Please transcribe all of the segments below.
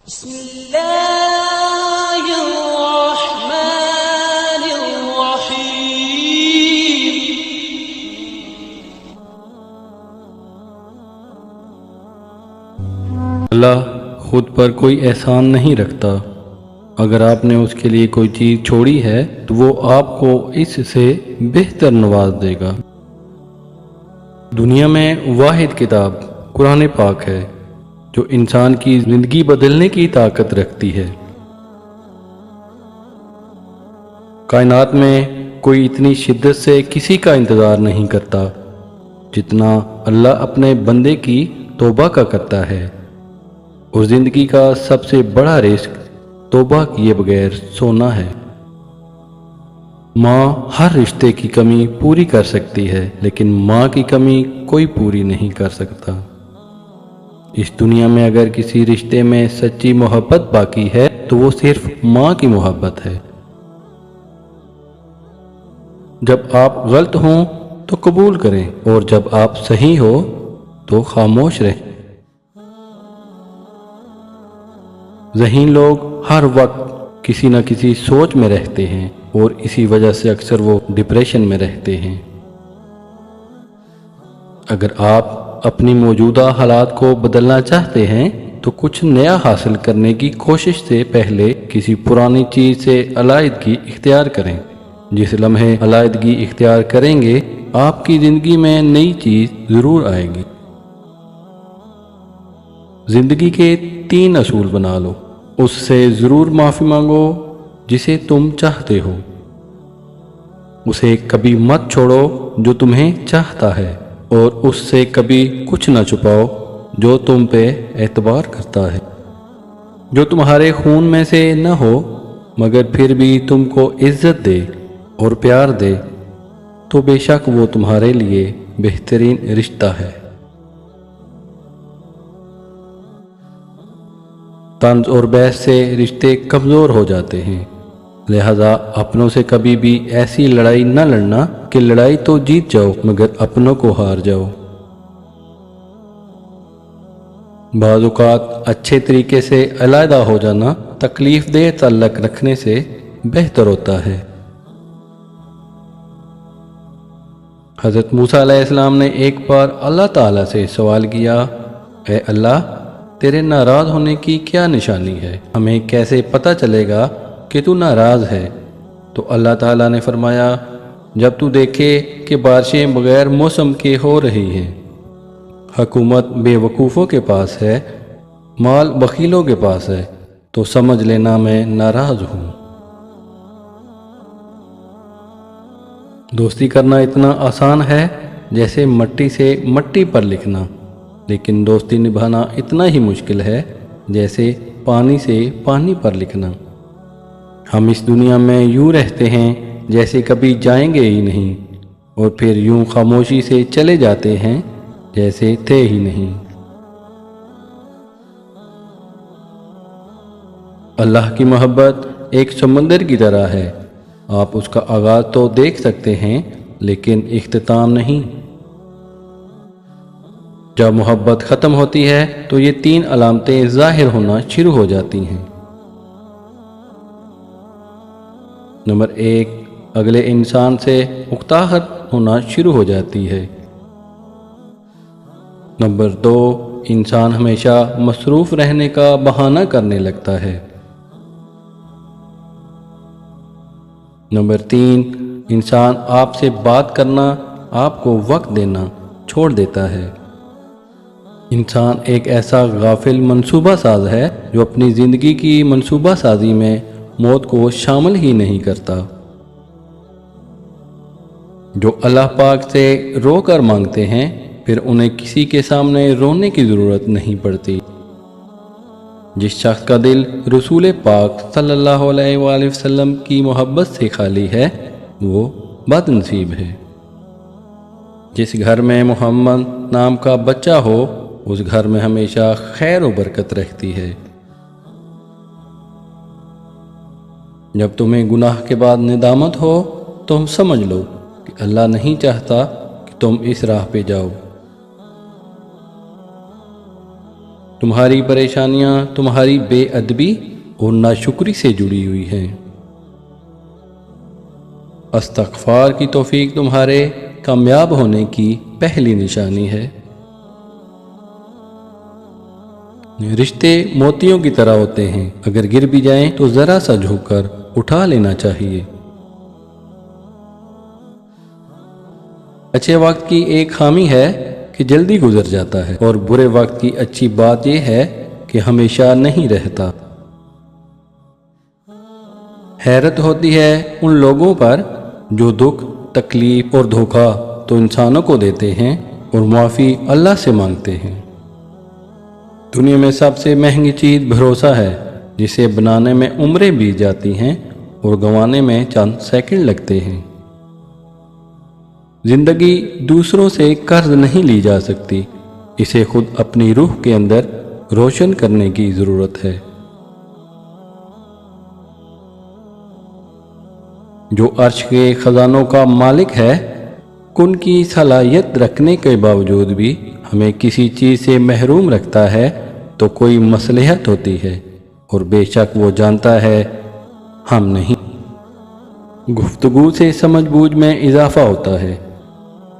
بسم اللہ الرحمن الرحیم۔ اللہ خود پر کوئی احسان نہیں رکھتا۔ اگر آپ نے اس کے لیے کوئی چیز چھوڑی ہے تو وہ آپ کو اس سے بہتر نواز دے گا۔ دنیا میں واحد کتاب قرآن پاک ہے جو انسان کی زندگی بدلنے کی طاقت رکھتی ہے۔ کائنات میں کوئی اتنی شدت سے کسی کا انتظار نہیں کرتا جتنا اللہ اپنے بندے کی توبہ کا کرتا ہے، اور زندگی کا سب سے بڑا رزق توبہ کیے بغیر سونا ہے۔ ماں ہر رشتے کی کمی پوری کر سکتی ہے، لیکن ماں کی کمی کوئی پوری نہیں کر سکتا۔ اس دنیا میں اگر کسی رشتے میں سچی محبت باقی ہے تو وہ صرف ماں کی محبت ہے۔ جب آپ غلط ہوں تو قبول کریں، اور جب آپ صحیح ہو تو خاموش رہیں۔ ذہین لوگ ہر وقت کسی نہ کسی سوچ میں رہتے ہیں، اور اسی وجہ سے اکثر وہ ڈپریشن میں رہتے ہیں۔ اگر آپ اپنی موجودہ حالات کو بدلنا چاہتے ہیں تو کچھ نیا حاصل کرنے کی کوشش سے پہلے کسی پرانی چیز سے علیحدگی اختیار کریں۔ جس لمحے علیحدگی اختیار کریں گے آپ کی زندگی میں نئی چیز ضرور آئے گی۔ زندگی کے 3 اصول بنا لو۔ اس سے ضرور معافی مانگو جسے تم چاہتے ہو۔ اسے کبھی مت چھوڑو جو تمہیں چاہتا ہے، اور اس سے کبھی کچھ نہ چھپاؤ جو تم پہ اعتبار کرتا ہے۔ جو تمہارے خون میں سے نہ ہو مگر پھر بھی تم کو عزت دے اور پیار دے تو بے شک وہ تمہارے لیے بہترین رشتہ ہے۔ طنز اور بحث سے رشتے کمزور ہو جاتے ہیں، لہذا اپنوں سے کبھی بھی ایسی لڑائی نہ لڑنا کہ لڑائی تو جیت جاؤ مگر اپنوں کو ہار جاؤ۔ بعض اوقات اچھے طریقے سے علیحدہ ہو جانا تکلیف دہ تعلق رکھنے سے بہتر ہوتا ہے۔ حضرت موسیٰ علیہ السلام نے ایک بار اللہ تعالیٰ سے سوال کیا، اے اللہ، تیرے ناراض ہونے کی کیا نشانی ہے؟ ہمیں کیسے پتہ چلے گا کہ تو ناراض ہے؟ تو اللہ تعالیٰ نے فرمایا، جب تو دیکھے کہ بارشیں بغیر موسم کے ہو رہی ہیں، حکومت بے وقوفوں کے پاس ہے، مال بخیلوں کے پاس ہے، تو سمجھ لینا میں ناراض ہوں۔ دوستی کرنا اتنا آسان ہے جیسے مٹی سے مٹی پر لکھنا، لیکن دوستی نبھانا اتنا ہی مشکل ہے جیسے پانی سے پانی پر لکھنا۔ ہم اس دنیا میں یوں رہتے ہیں جیسے کبھی جائیں گے ہی نہیں، اور پھر یوں خاموشی سے چلے جاتے ہیں جیسے تھے ہی نہیں۔ اللہ کی محبت ایک سمندر کی طرح ہے، آپ اس کا آغاز تو دیکھ سکتے ہیں لیکن اختتام نہیں۔ جب محبت ختم ہوتی ہے تو یہ 3 علامتیں ظاہر ہونا شروع ہو جاتی ہیں۔ نمبر 1، اگلے انسان سے اکتاہٹ ہونا شروع ہو جاتی ہے۔ نمبر 2، انسان ہمیشہ مصروف رہنے کا بہانہ کرنے لگتا ہے۔ نمبر 3، انسان آپ سے بات کرنا، آپ کو وقت دینا چھوڑ دیتا ہے۔ انسان ایک ایسا غافل منصوبہ ساز ہے جو اپنی زندگی کی منصوبہ سازی میں موت کو شامل ہی نہیں کرتا۔ جو اللہ پاک سے رو کر مانگتے ہیں پھر انہیں کسی کے سامنے رونے کی ضرورت نہیں پڑتی۔ جس شخص کا دل رسول پاک صلی اللہ علیہ وآلہ وسلم کی محبت سے خالی ہے وہ بد نصیب ہے۔ جس گھر میں محمد نام کا بچہ ہو اس گھر میں ہمیشہ خیر و برکت رہتی ہے۔ جب تمہیں گناہ کے بعد ندامت ہو تم سمجھ لو کہ اللہ نہیں چاہتا کہ تم اس راہ پہ جاؤ۔ تمہاری پریشانیاں تمہاری بے ادبی اور ناشکری سے جڑی ہوئی ہیں۔ استغفار کی توفیق تمہارے کامیاب ہونے کی پہلی نشانی ہے۔ رشتے موتیوں کی طرح ہوتے ہیں، اگر گر بھی جائیں تو ذرا سا جھک کر اٹھا لینا چاہیے۔ اچھے وقت کی ایک خامی ہے کہ جلدی گزر جاتا ہے، اور برے وقت کی اچھی بات یہ ہے کہ ہمیشہ نہیں رہتا۔ حیرت ہوتی ہے ان لوگوں پر جو دکھ، تکلیف اور دھوکہ تو انسانوں کو دیتے ہیں اور معافی اللہ سے مانگتے ہیں۔ دنیا میں سب سے مہنگی چیز بھروسہ ہے، جسے بنانے میں عمریں بیت جاتی ہیں اور گنوانے میں چند سیکنڈ لگتے ہیں۔ زندگی دوسروں سے قرض نہیں لی جا سکتی، اسے خود اپنی روح کے اندر روشن کرنے کی ضرورت ہے۔ جو عرش کے خزانوں کا مالک ہے، ان کی صلاحیت رکھنے کے باوجود بھی ہمیں کسی چیز سے محروم رکھتا ہے تو کوئی مصلحت ہوتی ہے، اور بے شک وہ جانتا ہے ہم نہیں۔ گفتگو سے سمجھ بوجھ میں اضافہ ہوتا ہے،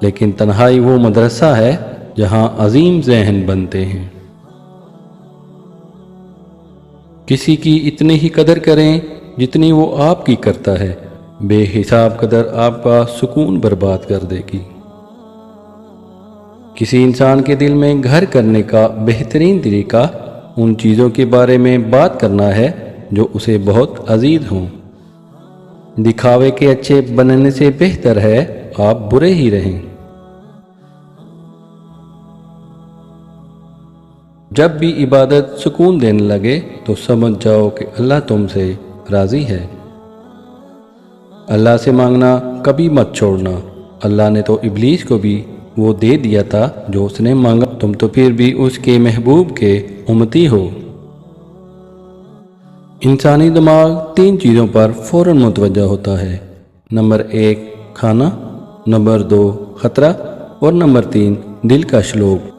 لیکن تنہائی وہ مدرسہ ہے جہاں عظیم ذہن بنتے ہیں۔ کسی کی اتنی ہی قدر کریں جتنی وہ آپ کی کرتا ہے، بے حساب قدر آپ کا سکون برباد کر دے گی۔ کسی انسان کے دل میں گھر کرنے کا بہترین طریقہ ان چیزوں کے بارے میں بات کرنا ہے جو اسے بہت عزیز ہوں۔ دکھاوے کے اچھے بننے سے بہتر ہے آپ برے ہی رہیں۔ جب بھی عبادت سکون دینے لگے تو سمجھ جاؤ کہ اللہ تم سے راضی ہے۔ اللہ سے مانگنا کبھی مت چھوڑنا، اللہ نے تو ابلیس کو بھی وہ دے دیا تھا جو اس نے مانگا، تم تو پھر بھی اس کے محبوب کے امتی ہو۔ انسانی دماغ 3 چیزوں پر فوراً متوجہ ہوتا ہے، نمبر 1 کھانا، نمبر 2 خطرہ، اور نمبر 3 دل کا شلوک۔